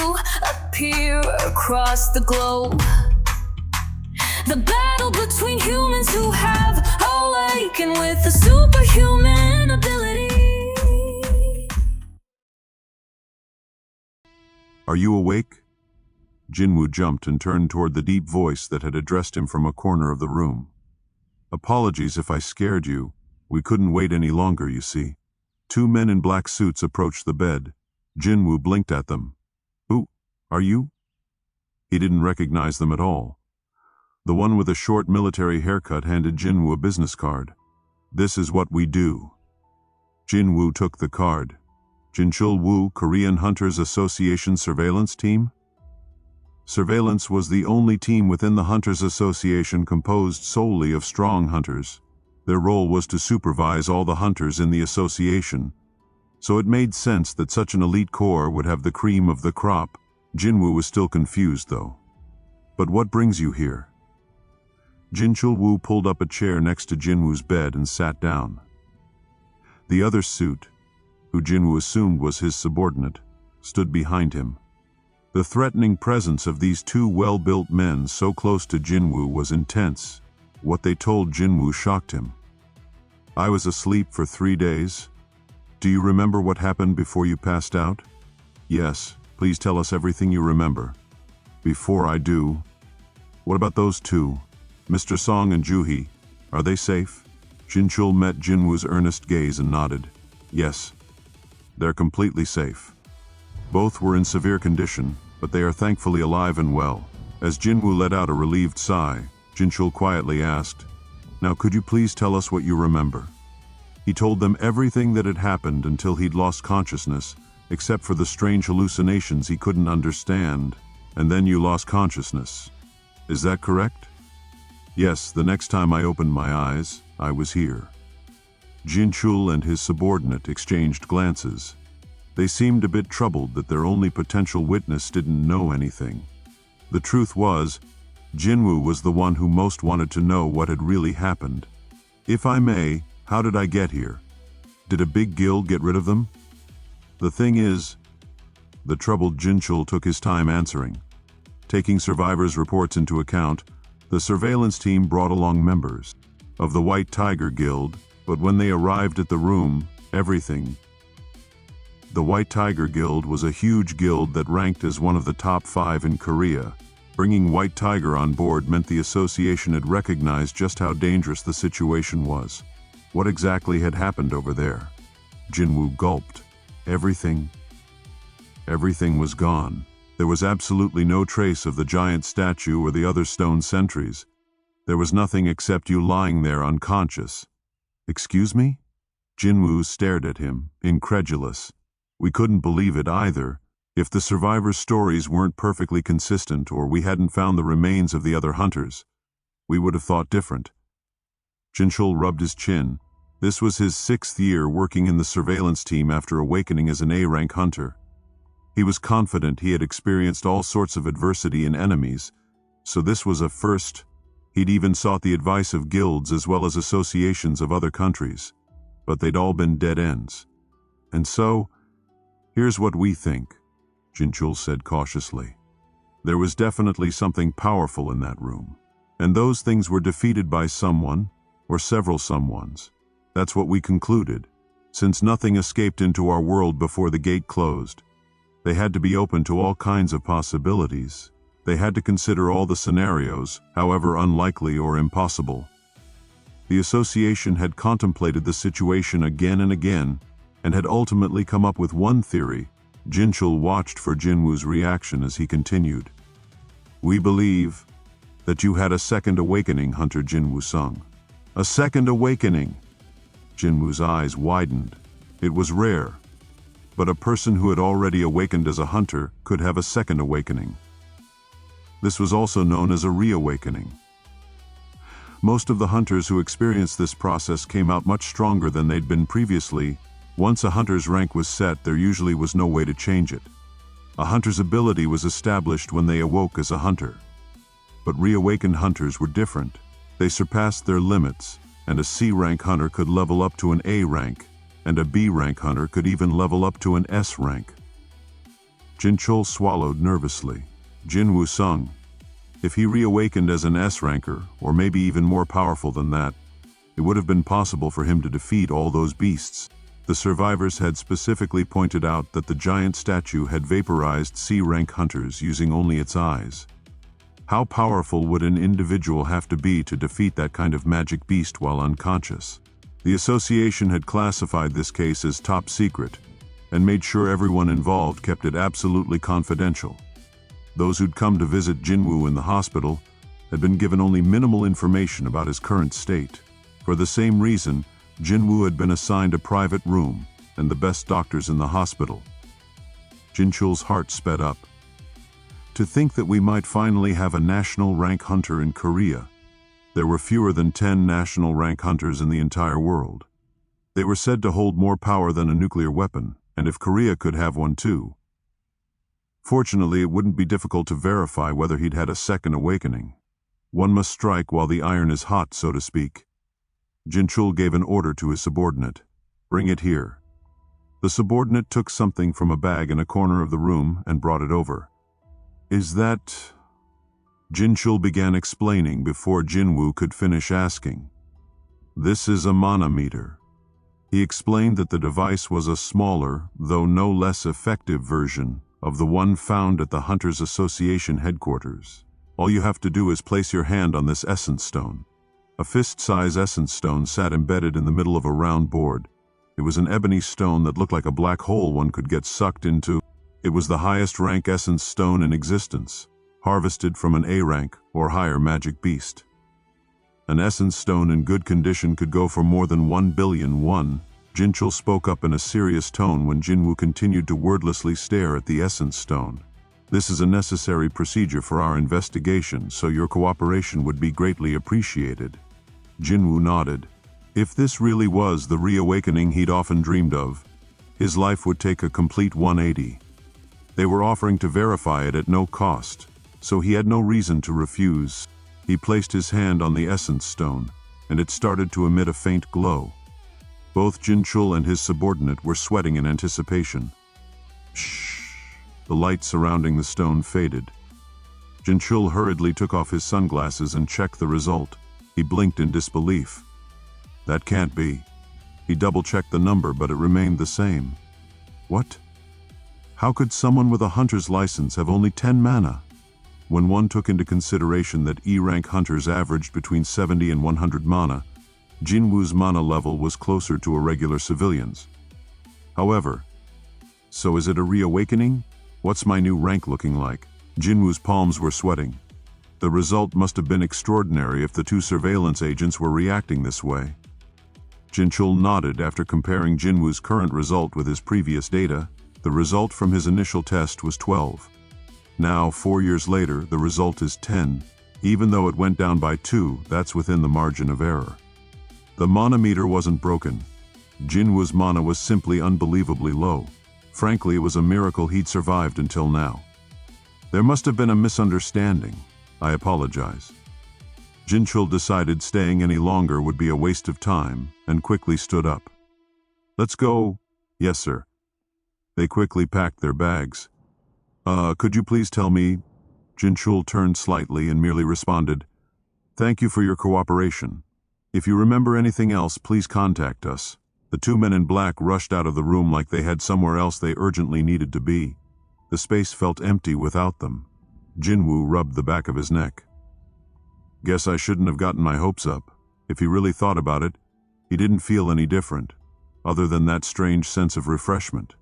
to appear across the globe. The battle between humans who have awakened with a superhuman ability. Are you awake? Jin Wu jumped and turned toward the deep voice that had addressed him from a corner of the room. Apologies if I scared you. We couldn't wait any longer, you see. Two men in black suits approached the bed. Jin Wu blinked at them. Who are you? He didn't recognize them at all. The one with a short military haircut handed Jin Wu a business card. This is what we do. Jin Wu took the card. Jinchul Wu, Korean Hunters Association Surveillance Team? Surveillance was the only team within the Hunters Association composed solely of strong hunters. Their role was to supervise all the hunters in the association. So it made sense that such an elite corps would have the cream of the crop. Jin Wu was still confused, though. But what brings you here? Jinchul Wu pulled up a chair next to Jin Wu's bed and sat down. The other suit, who Jin Wu assumed was his subordinate, stood behind him. The threatening presence of these two well-built men so close to Jin Wu was intense. What they told Jin Wu shocked him. I was asleep for 3 days. Do you remember what happened before you passed out? Yes, please tell us everything you remember. Before I do, what about those two? Mr. Song and Juhi, are they safe? Jinchul met Jin Wu's earnest gaze and nodded. Yes, they're completely safe. Both were in severe condition, but they are thankfully alive and well. As Jin Wu let out a relieved sigh, Jinchul quietly asked, Now could you please tell us what you remember? He told them everything that had happened until he'd lost consciousness, except for the strange hallucinations he couldn't understand, and then you lost consciousness. Is that correct? Yes, the next time I opened my eyes, I was here. Jinchul and his subordinate exchanged glances. They seemed a bit troubled that their only potential witness didn't know anything. The truth was, Jin Wu was the one who most wanted to know what had really happened. If I may, how did I get here? Did a big guild get rid of them? The thing is, the troubled Jinchul took his time answering. Taking survivors' reports into account, the surveillance team brought along members of the White Tiger Guild, but when they arrived at the room, everything. The White Tiger Guild was a huge guild that ranked as one of the top 5 in Korea. Bringing White Tiger on board meant the association had recognized just how dangerous the situation was. What exactly had happened over there? Jin Wu gulped. Everything was gone. There was absolutely no trace of the giant statue or the other stone sentries. There was nothing except you lying there unconscious. Excuse me? Jin Wu stared at him, incredulous. We couldn't believe it either. If the survivors' stories weren't perfectly consistent or we hadn't found the remains of the other hunters, we would have thought different. Jinchul rubbed his chin. This was his 6th year working in the surveillance team after awakening as an A-rank hunter. He was confident he had experienced all sorts of adversity and enemies, so this was a first. He'd even sought the advice of guilds as well as associations of other countries, but they'd all been dead ends. And so, here's what we think, Jinchul said cautiously. There was definitely something powerful in that room, and those things were defeated by someone, or several someones. That's what we concluded, since nothing escaped into our world before the gate closed. They had to be open to all kinds of possibilities. They had to consider all the scenarios, however unlikely or impossible. The association had contemplated the situation again and again, and had ultimately come up with one theory. Jinchul watched for Jin Wu's reaction as he continued. We believe that you had a second awakening, Hunter Jin Wu sung. A second awakening! Jin Wu's eyes widened. It was rare, but a person who had already awakened as a hunter could have a second awakening. This was also known as a reawakening. Most of the hunters who experienced this process came out much stronger than they'd been previously. Once a hunter's rank was set, there usually was no way to change it. A hunter's ability was established when they awoke as a hunter. But reawakened hunters were different. They surpassed their limits, and a C-rank hunter could level up to an A rank, and a B-rank hunter could even level up to an S rank. Jinchul swallowed nervously. Jin Wu sung. If he reawakened as an S-ranker, or maybe even more powerful than that, it would have been possible for him to defeat all those beasts. The survivors had specifically pointed out that the giant statue had vaporized C-rank hunters using only its eyes. How powerful would an individual have to be to defeat that kind of magic beast while unconscious? The association had classified this case as top secret and made sure everyone involved kept it absolutely confidential. Those who'd come to visit Jin Wu in the hospital had been given only minimal information about his current state. For the same reason, Jin Wu had been assigned a private room and the best doctors in the hospital. Jinchul's heart sped up. To think that we might finally have a national rank hunter in Korea. There were fewer than 10 national rank hunters in the entire world. They were said to hold more power than a nuclear weapon, and if Korea could have one too. Fortunately, it wouldn't be difficult to verify whether he'd had a second awakening. One must strike while the iron is hot, so to speak. Jinchul gave an order to his subordinate. Bring it here. The subordinate took something from a bag in a corner of the room and brought it over. Is that... Jinchul began explaining before Jin Wu could finish asking. This is a mana meter. He explained that the device was a smaller, though no less effective version of the one found at the Hunters Association headquarters. All you have to do is place your hand on this essence stone. A fist-size essence stone sat embedded in the middle of a round board. It was an ebony stone that looked like a black hole one could get sucked into. It was the highest rank essence stone in existence, harvested from an A rank or higher magic beast. An essence stone in good condition could go for more than 1 billion won. Jinchul spoke up in a serious tone when Jin Wu continued to wordlessly stare at the essence stone. This is a necessary procedure for our investigation, so your cooperation would be greatly appreciated. Jin Wu nodded. If this really was the reawakening he'd often dreamed of, his life would take a complete 180. They were offering to verify it at no cost, so he had no reason to refuse. He placed his hand on the essence stone, and it started to emit a faint glow. Both Jinchul and his subordinate were sweating in anticipation. Shh! The light surrounding the stone faded. Jinchul hurriedly took off his sunglasses and checked the result. He blinked in disbelief. That can't be. He double-checked the number, but it remained the same. What? How could someone with a hunter's license have only 10 mana? When one took into consideration that E-rank hunters averaged between 70 and 100 mana, Jin Wu's mana level was closer to a regular civilian's. However, so is it a reawakening? What's my new rank looking like? Jin Wu's palms were sweating. The result must have been extraordinary if the two surveillance agents were reacting this way. Jinchul nodded after comparing Jin Wu's current result with his previous data. The result from his initial test was 12. Now, 4 years later, the result is 10. Even though it went down by 2, that's within the margin of error. The mana meter wasn't broken. Jin Wu's mana was simply unbelievably low. Frankly, it was a miracle he'd survived until now. There must have been a misunderstanding. I apologize. Jinchul decided staying any longer would be a waste of time and quickly stood up. Let's go. Yes, sir. They quickly packed their bags. Could you please tell me? Jinchul turned slightly and merely responded, Thank you for your cooperation. If you remember anything else, please contact us. The two men in black rushed out of the room like they had somewhere else they urgently needed to be. The space felt empty without them. Jin Wu rubbed the back of his neck. Guess I shouldn't have gotten my hopes up. If he really thought about it, he didn't feel any different, other than that strange sense of refreshment.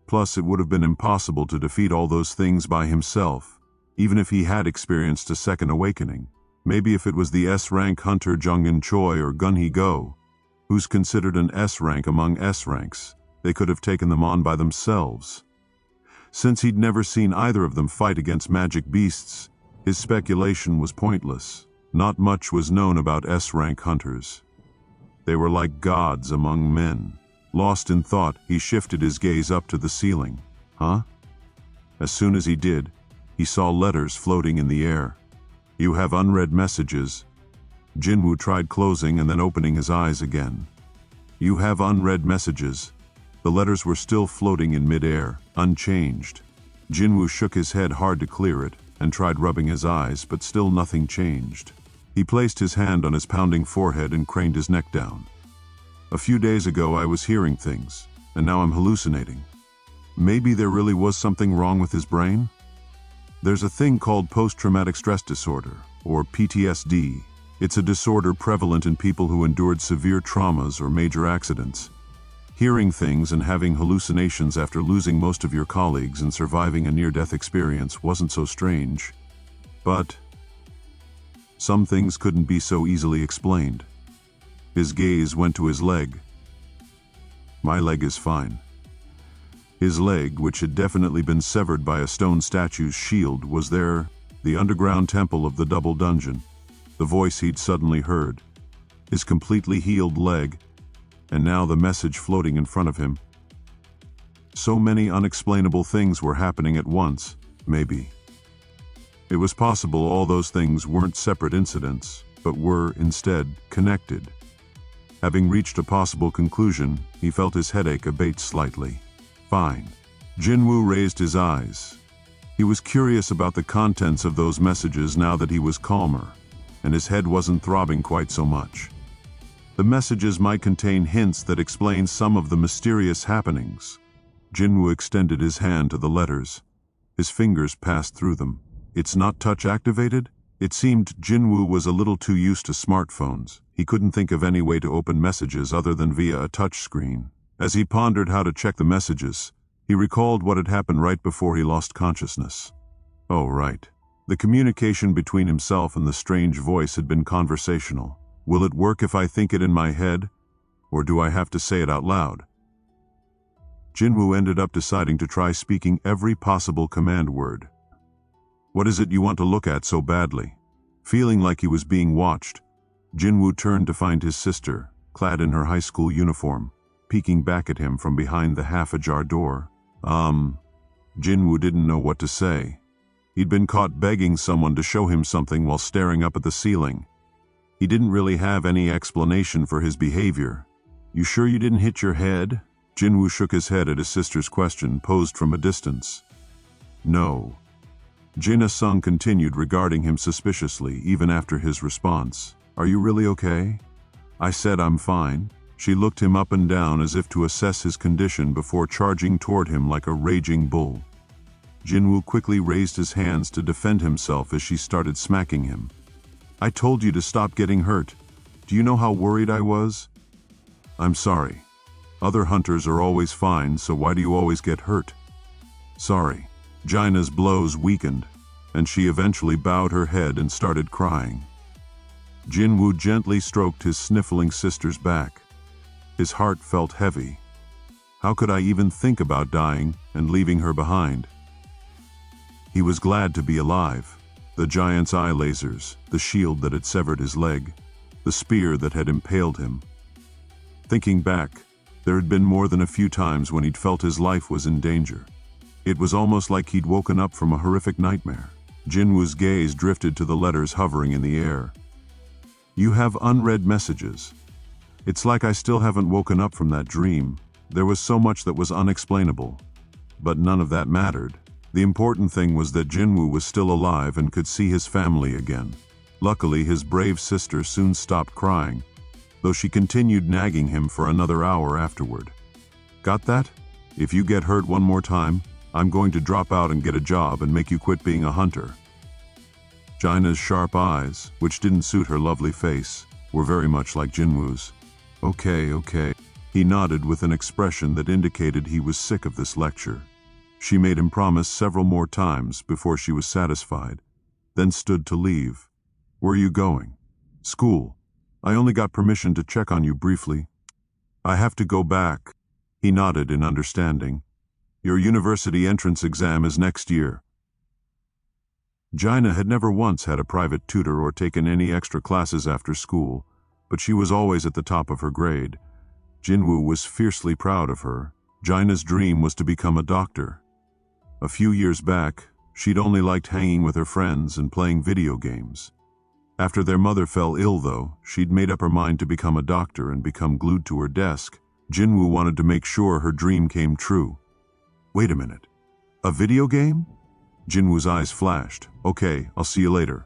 Plus, it would have been impossible to defeat all those things by himself, even if he had experienced a second awakening. Maybe if it was the S-rank hunter Jungin Choi or Gunhee Go, who's considered an S-rank among S-ranks, they could have taken them on by themselves. Since he'd never seen either of them fight against magic beasts, his speculation was pointless. Not much was known about S-rank hunters. They were like gods among men. Lost in thought, he shifted his gaze up to the ceiling. Huh? As soon as he did, he saw letters floating in the air. You have unread messages. Jin Wu tried closing and then opening his eyes again. You have unread messages. The letters were still floating in mid-air, unchanged. Jin Wu shook his head hard to clear it and tried rubbing his eyes, but still nothing changed. He placed his hand on his pounding forehead and craned his neck down. A few days ago I was hearing things, and now I'm hallucinating. Maybe there really was something wrong with his brain? There's a thing called post-traumatic stress disorder, or PTSD. It's a disorder prevalent in people who endured severe traumas or major accidents. Hearing things and having hallucinations after losing most of your colleagues and surviving a near-death experience wasn't so strange. But some things couldn't be so easily explained. His gaze went to his leg. My leg is fine. His leg, which had definitely been severed by a stone statue's shield, was there, the underground temple of the double dungeon, the voice he'd suddenly heard, his completely healed leg, and now the message floating in front of him. So many unexplainable things were happening at once, maybe. It was possible all those things weren't separate incidents, but were, instead, connected. Having reached a possible conclusion, he felt his headache abate slightly. Fine. Jin Wu raised his eyes. He was curious about the contents of those messages now that he was calmer, and his head wasn't throbbing quite so much. The messages might contain hints that explain some of the mysterious happenings. Jin Wu extended his hand to the letters. His fingers passed through them. It's not touch-activated? It seemed Jin Wu was a little too used to smartphones. He couldn't think of any way to open messages other than via a touchscreen. As he pondered how to check the messages, he recalled what had happened right before he lost consciousness. Oh, right. The communication between himself and the strange voice had been conversational. Will it work if I think it in my head, or do I have to say it out loud? Jin Wu ended up deciding to try speaking every possible command word. What is it you want to look at so badly? Feeling like he was being watched, Jin Wu turned to find his sister, clad in her high school uniform, peeking back at him from behind the half-ajar door. Jin Wu didn't know what to say. He'd been caught begging someone to show him something while staring up at the ceiling. He didn't really have any explanation for his behavior. You sure you didn't hit your head? Jin Wu shook his head at his sister's question, posed from a distance. No. Jin Sung continued, regarding him suspiciously even after his response. Are you really okay? I said I'm fine. She looked him up and down as if to assess his condition before charging toward him like a raging bull. Jin Wu quickly raised his hands to defend himself as she started smacking him. I told you to stop getting hurt. Do you know how worried I was? I'm sorry. Other hunters are always fine, so why do you always get hurt? Sorry. Jaina's blows weakened, and she eventually bowed her head and started crying. Jin Wu gently stroked his sniffling sister's back. His heart felt heavy. How could I even think about dying and leaving her behind? He was glad to be alive. The giant's eye lasers, the shield that had severed his leg, the spear that had impaled him. Thinking back, there had been more than a few times when he'd felt his life was in danger. It was almost like he'd woken up from a horrific nightmare. Jin Wu's gaze drifted to the letters hovering in the air. You have unread messages. It's like I still haven't woken up from that dream. There was so much that was unexplainable. But none of that mattered. The important thing was that Jin Wu was still alive and could see his family again. Luckily, his brave sister soon stopped crying, though she continued nagging him for another hour afterward. Got that? If you get hurt one more time, I'm going to drop out and get a job and make you quit being a hunter. Jaina's sharp eyes, which didn't suit her lovely face, were very much like Jin Wu's. Okay. He nodded with an expression that indicated he was sick of this lecture. She made him promise several more times before she was satisfied, then stood to leave. Where are you going? School. I only got permission to check on you briefly. I have to go back. He nodded in understanding. Your university entrance exam is next year. Jaina had never once had a private tutor or taken any extra classes after school, but she was always at the top of her grade. Jin Wu was fiercely proud of her. Jaina's dream was to become a doctor. A few years back, she'd only liked hanging with her friends and playing video games. After their mother fell ill, though, she'd made up her mind to become a doctor and become glued to her desk. Jin Wu wanted to make sure her dream came true. Wait a minute. A video game? Jin Wu's eyes flashed. Okay, I'll see you later.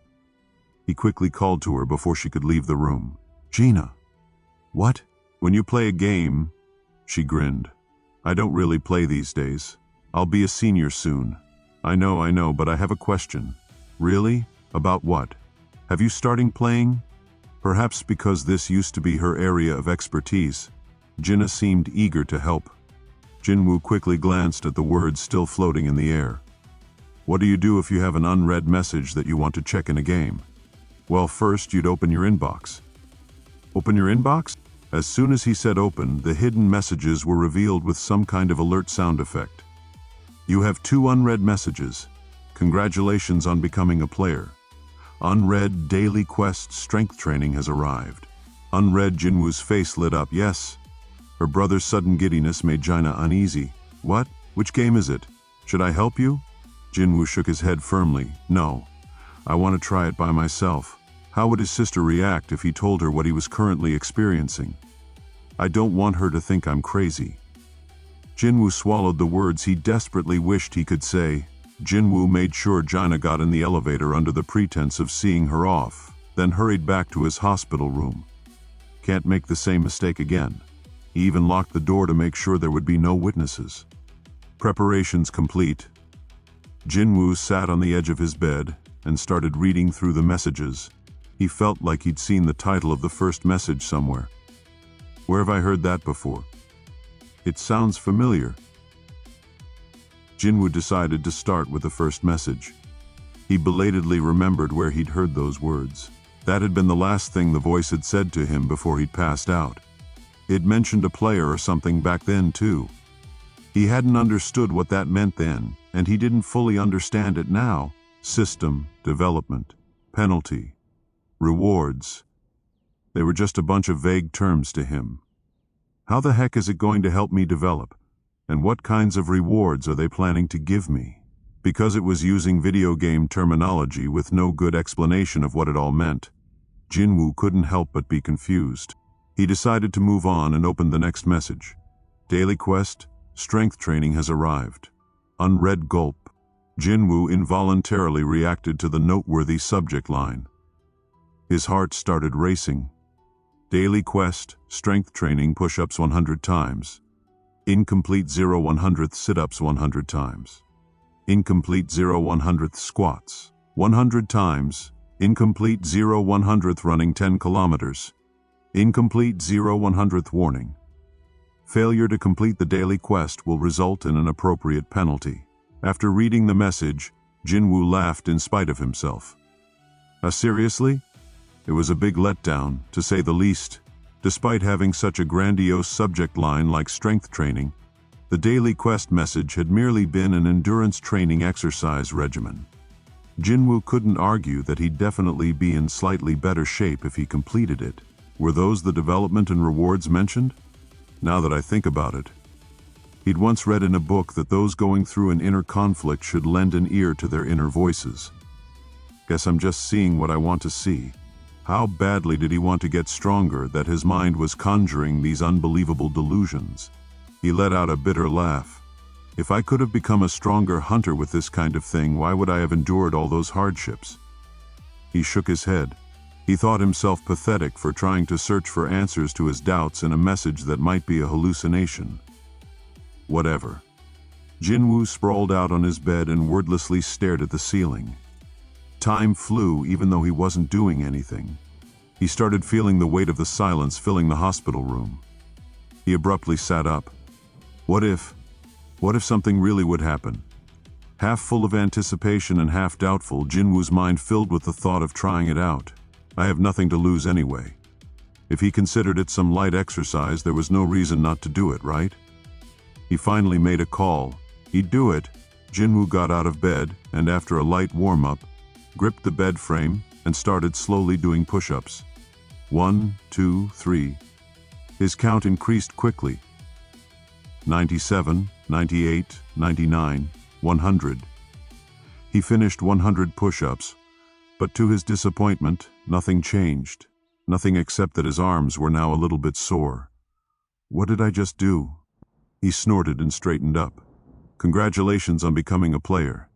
He quickly called to her before she could leave the room. Gina. What? When you play a game, she grinned. I don't really play these days. I'll be a senior soon. I know, but I have a question. Really? About what? Have you started playing? Perhaps because this used to be her area of expertise, Gina seemed eager to help. Jin Wu quickly glanced at the words still floating in the air. What do you do if you have an unread message that you want to check in a game? Well, first you'd open your inbox. Open your inbox? As soon as he said open, the hidden messages were revealed with some kind of alert sound effect. You have 2 unread messages. Congratulations on becoming a player. Unread daily quest strength training has arrived. Unread. Jin Wu's face lit up. Yes. Her brother's sudden giddiness made Gina uneasy. What? Which game is it? Should I help you? Jin Wu shook his head firmly. No. I want to try it by myself. How would his sister react if he told her what he was currently experiencing? I don't want her to think I'm crazy. Jin Wu swallowed the words he desperately wished he could say. Jin Wu made sure Gina got in the elevator under the pretense of seeing her off, then hurried back to his hospital room. Can't make the same mistake again. He even locked the door to make sure there would be no witnesses. Preparations complete. Jin Wu sat on the edge of his bed and started reading through the messages. He felt like he'd seen the title of the first message somewhere. Where have I heard that before? It sounds familiar. Jin Wu decided to start with the first message. He belatedly remembered where he'd heard those words. That had been the last thing the voice had said to him before he'd passed out. It mentioned a player or something back then, too. He hadn't understood what that meant then, and he didn't fully understand it now. System, development, penalty, rewards. They were just a bunch of vague terms to him. How the heck is it going to help me develop? And what kinds of rewards are they planning to give me? Because it was using video game terminology with no good explanation of what it all meant, Jin Wu couldn't help but be confused. He decided to move on and opened the next message. Daily quest, strength training has arrived. Unread. Gulp. Jin Wu involuntarily reacted to the noteworthy subject line. His heart started racing. Daily quest, strength training, push-ups 100 times. Incomplete 0/100th sit-ups 100 times. Incomplete 0/100th squats 100 times. Incomplete 0/100th running 10 kilometers. Incomplete 0/100th warning. Failure to complete the daily quest will result in an appropriate penalty. After reading the message, Jin Wu laughed in spite of himself. Seriously? It was a big letdown, to say the least. Despite having such a grandiose subject line like strength training, the daily quest message had merely been an endurance training exercise regimen. Jin Wu couldn't argue that he'd definitely be in slightly better shape if he completed it. Were those the development and rewards mentioned? Now that I think about it. He'd once read in a book that those going through an inner conflict should lend an ear to their inner voices. Guess I'm just seeing what I want to see. How badly did he want to get stronger that his mind was conjuring these unbelievable delusions? He let out a bitter laugh. If I could have become a stronger hunter with this kind of thing, why would I have endured all those hardships? He shook his head. He thought himself pathetic for trying to search for answers to his doubts in a message that might be a hallucination. Whatever. Jin Wu sprawled out on his bed and wordlessly stared at the ceiling. Time flew even though he wasn't doing anything. He started feeling the weight of the silence filling the hospital room. He abruptly sat up. What if something really would happen? Half full of anticipation and half doubtful, Jin Wu's mind filled with the thought of trying it out. I have nothing to lose anyway. If he considered it some light exercise, there was no reason not to do it, right? He finally made a call. He'd do it. Jin Wu got out of bed and, after a light warm-up, gripped the bed frame and started slowly doing push-ups. 1, 2, 3. His count increased quickly. 97, 98, 99, 100. He finished 100 push-ups, but to his disappointment, nothing changed. Nothing except that his arms were now a little bit sore. What did I just do? He snorted and straightened up. Congratulations on becoming a player.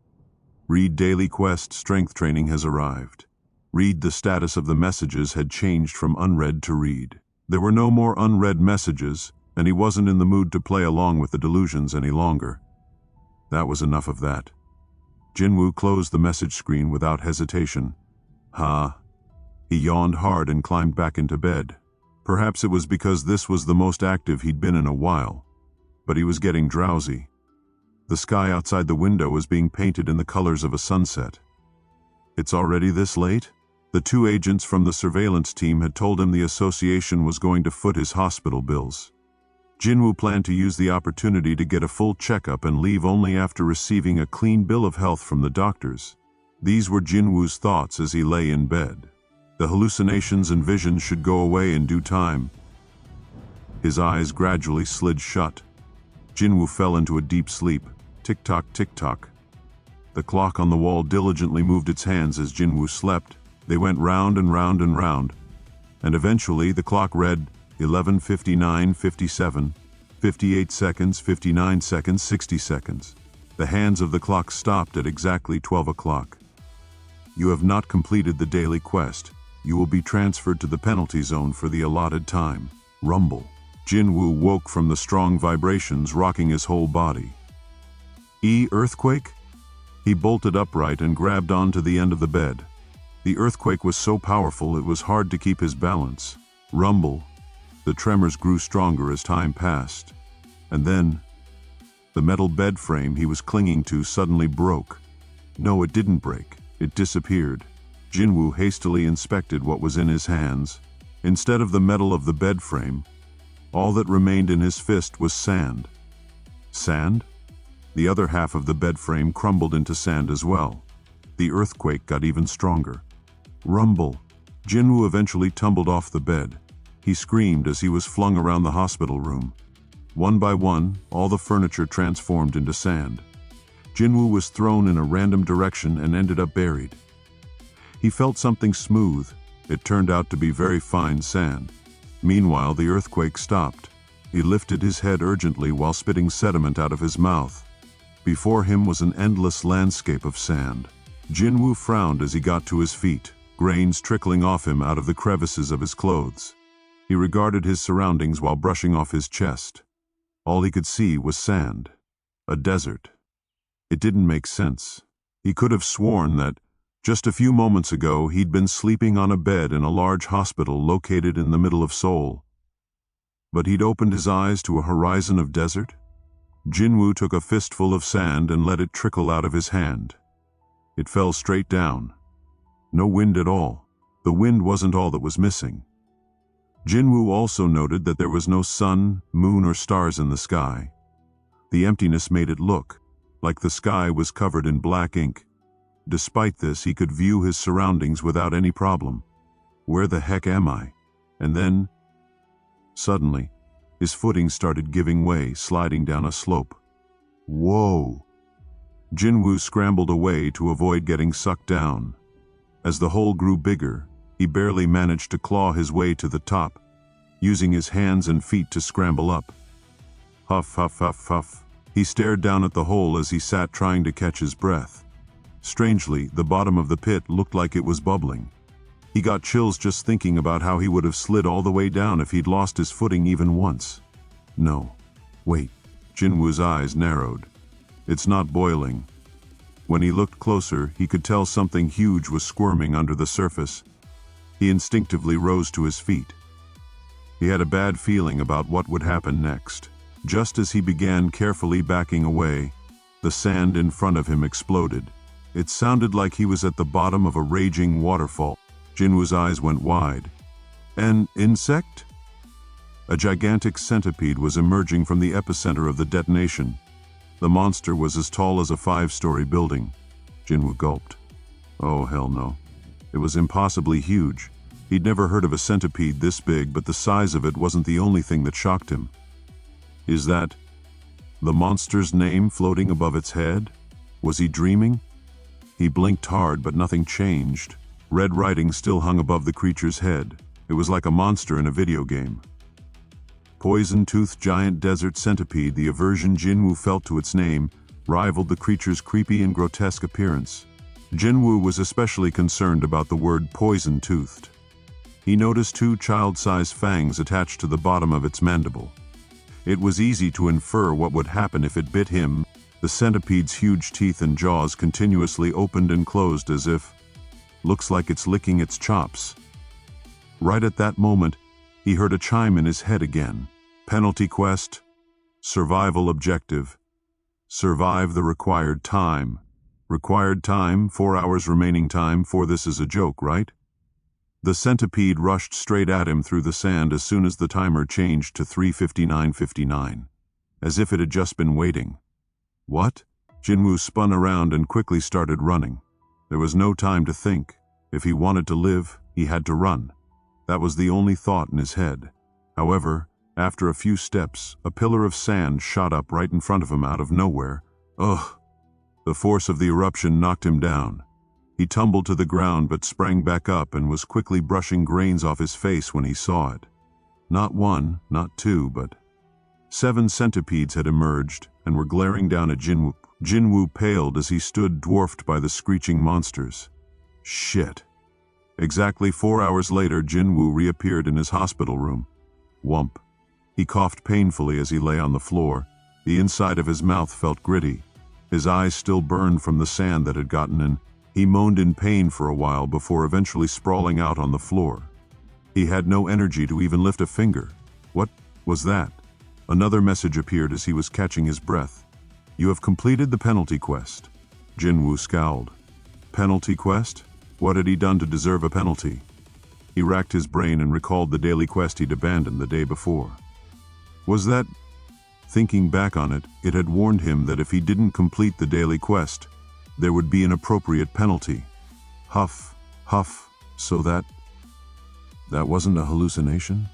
Read daily quest strength training has arrived. Read the status of the messages had changed from unread to read. There were no more unread messages, and he wasn't in the mood to play along with the delusions any longer. That was enough of that. Jin Wu closed the message screen without hesitation. He yawned hard and climbed back into bed. Perhaps it was because this was the most active he'd been in a while, but he was getting drowsy. The sky outside the window was being painted in the colors of a sunset. It's already this late? The two agents from the surveillance team had told him the association was going to foot his hospital bills. Jin Wu planned to use the opportunity to get a full checkup and leave only after receiving a clean bill of health from the doctors. These were Jin Wu's thoughts as he lay in bed. The hallucinations and visions should go away in due time. His eyes gradually slid shut. Jin Wu fell into a deep sleep. Tick-tock, tick-tock. The clock on the wall diligently moved its hands as Jin Wu slept. They went round and round and round. And eventually the clock read 11:59, 57, 58 seconds, 59 seconds, 60 seconds. The hands of the clock stopped at exactly 12 o'clock. You have not completed the daily quest. You will be transferred to the penalty zone for the allotted time. Rumble. Jin Wu woke from the strong vibrations rocking his whole body. Earthquake? He bolted upright and grabbed onto the end of the bed. The earthquake was so powerful it was hard to keep his balance. Rumble. The tremors grew stronger as time passed. And then, the metal bed frame he was clinging to suddenly broke. No, it didn't break. It disappeared. Jin Wu hastily inspected what was in his hands. Instead of the metal of the bed frame, all that remained in his fist was sand. Sand? The other half of the bed frame crumbled into sand as well. The earthquake got even stronger. Rumble. Jin Wu eventually tumbled off the bed. He screamed as he was flung around the hospital room. One by one, all the furniture transformed into sand. Jin Wu was thrown in a random direction and ended up buried. He felt something smooth. It turned out to be very fine sand. Meanwhile, the earthquake stopped. He lifted his head urgently while spitting sediment out of his mouth. Before him was an endless landscape of sand. Jin Wu frowned as he got to his feet, grains trickling off him out of the crevices of his clothes. He regarded his surroundings while brushing off his chest. All he could see was sand. A desert. It didn't make sense. He could have sworn that, just a few moments ago, he'd been sleeping on a bed in a large hospital located in the middle of Seoul. But he'd opened his eyes to a horizon of desert? Jin Wu took a fistful of sand and let it trickle out of his hand. It fell straight down. No wind at all. The wind wasn't all that was missing. Jin Wu also noted that there was no sun, moon, or stars in the sky. The emptiness made it look like the sky was covered in black ink. Despite this, he could view his surroundings without any problem. Where the heck am I? And then, suddenly, his footing started giving way, sliding down a slope. Whoa! Jin Wu scrambled away to avoid getting sucked down. As the hole grew bigger, he barely managed to claw his way to the top, using his hands and feet to scramble up. Huff, huff, huff, huff. He stared down at the hole as he sat trying to catch his breath. Strangely, the bottom of the pit looked like it was bubbling. He got chills just thinking about how he would have slid all the way down if he'd lost his footing even once. No. Wait. Jin Wu's eyes narrowed. It's not boiling. When he looked closer, he could tell something huge was squirming under the surface. He instinctively rose to his feet. He had a bad feeling about what would happen next. Just as he began carefully backing away, the sand in front of him exploded. It sounded like he was at the bottom of a raging waterfall. Jin Wu's eyes went wide. An insect? A gigantic centipede was emerging from the epicenter of the detonation. The monster was as tall as a 5-story building. Jin Wu gulped. Oh, hell no. It was impossibly huge. He'd never heard of a centipede this big, but the size of it wasn't the only thing that shocked him. Is that the monster's name floating above its head? Was he dreaming? He blinked hard, but nothing changed. Red writing still hung above the creature's head. It was like a monster in a video game. Poison-toothed giant desert centipede, the aversion Jin Wu felt to its name rivaled the creature's creepy and grotesque appearance. Jin Wu was especially concerned about the word poison-toothed. He noticed 2 child-sized fangs attached to the bottom of its mandible. It was easy to infer what would happen if it bit him. The centipede's huge teeth and jaws continuously opened and closed as if, looks like it's licking its chops. Right at that moment, he heard a chime in his head again. Penalty quest, survival objective, survive the required time. Required time, 4 hours remaining time, for this is a joke, right? The centipede rushed straight at him through the sand as soon as the timer changed to 3:59:59, as if it had just been waiting. What? Jin Wu spun around and quickly started running. There was no time to think. If he wanted to live, he had to run. That was the only thought in his head. However, after a few steps, a pillar of sand shot up right in front of him out of nowhere. Ugh! The force of the eruption knocked him down. He tumbled to the ground but sprang back up and was quickly brushing grains off his face when he saw it. Not 1, not 2, but 7 centipedes had emerged and were glaring down at Jin Wu. Jin Wu paled as he stood dwarfed by the screeching monsters. Shit. Exactly 4 hours later, Jin Wu reappeared in his hospital room. Whump. He coughed painfully as he lay on the floor. The inside of his mouth felt gritty. His eyes still burned from the sand that had gotten in. He moaned in pain for a while before eventually sprawling out on the floor. He had no energy to even lift a finger. What was that? Another message appeared as he was catching his breath. You have completed the penalty quest. Jin Wu scowled. Penalty quest? What had he done to deserve a penalty? He racked his brain and recalled the daily quest he'd abandoned the day before. Was that? Thinking back on it, it had warned him that if he didn't complete the daily quest, there would be an appropriate penalty. Huff, huff, so that wasn't a hallucination?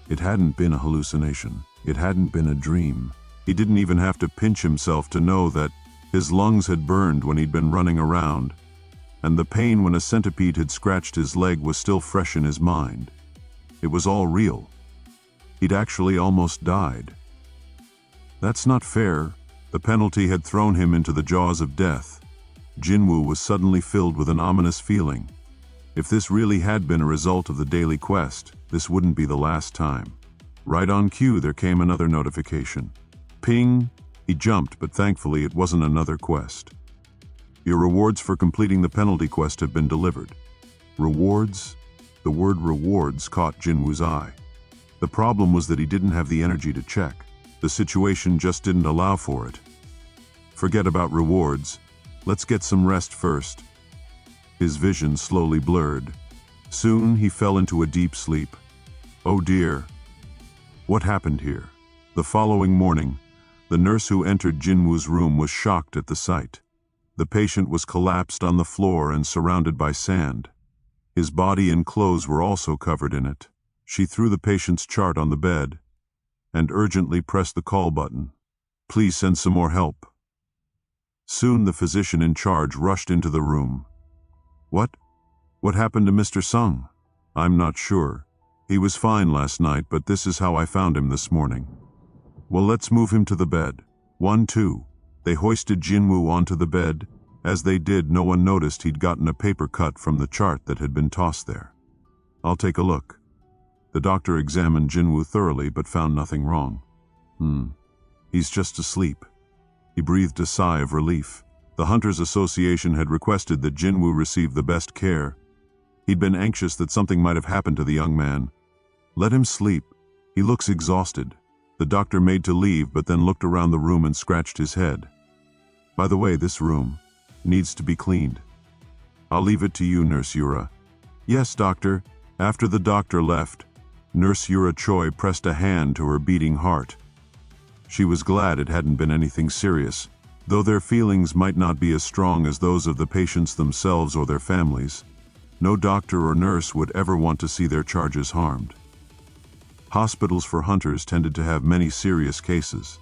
It hadn't been a hallucination. It hadn't been a dream. He didn't even have to pinch himself to know that his lungs had burned when he'd been running around, and the pain when a centipede had scratched his leg was still fresh in his mind. It was all real. He'd actually almost died. That's not fair. The penalty had thrown him into the jaws of death. Jin Wu was suddenly filled with an ominous feeling. If this really had been a result of the daily quest, this wouldn't be the last time. Right on cue, there came another notification. Ping! He jumped, but thankfully it wasn't another quest. Your rewards for completing the penalty quest have been delivered. Rewards? The word rewards caught Jin Wu's eye. The problem was that he didn't have the energy to check. The situation just didn't allow for it. Forget about rewards. Let's get some rest first. His vision slowly blurred. Soon he fell into a deep sleep. Oh dear. What happened here? The following morning, the nurse who entered Jin Wu's room was shocked at the sight. The patient was collapsed on the floor and surrounded by sand. His body and clothes were also covered in it. She threw the patient's chart on the bed and urgently pressed the call button. Please send some more help. Soon the physician in charge rushed into the room. What happened to Mr. Sung? I'm not sure. He was fine last night, but this is how I found him this morning. Well, let's move him to the bed. 1, 2. They hoisted Jin Wu onto the bed. As they did, no one noticed he'd gotten a paper cut from the chart that had been tossed there. I'll take a look. The doctor examined Jin Wu thoroughly but found nothing wrong. He's just asleep. He breathed a sigh of relief. The Hunters Association had requested that Jin Wu receive the best care. He'd been anxious that something might have happened to the young man. Let him sleep. He looks exhausted. The doctor made to leave but then looked around the room and scratched his head. By the way, this room needs to be cleaned. I'll leave it to you, Nurse Yura. Yes, doctor. After the doctor left, Nurse Yura Choi pressed a hand to her beating heart. She was glad it hadn't been anything serious, though their feelings might not be as strong as those of the patients themselves or their families. No doctor or nurse would ever want to see their charges harmed. Hospitals for hunters tended to have many serious cases.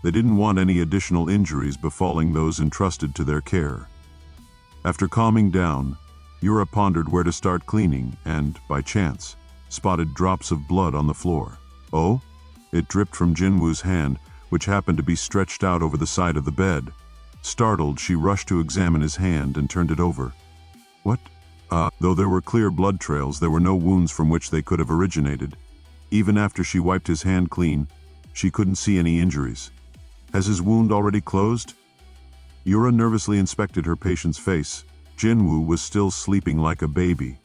They didn't want any additional injuries befalling those entrusted to their care. After calming down, Yura pondered where to start cleaning and, by chance, spotted drops of blood on the floor. Oh? It dripped from Jin Wu's hand, which happened to be stretched out over the side of the bed. Startled, she rushed to examine his hand and turned it over. What? Though there were clear blood trails, there were no wounds from which they could have originated. Even after she wiped his hand clean, she couldn't see any injuries. Has his wound already closed? Yura nervously inspected her patient's face. Jin Wu was still sleeping like a baby.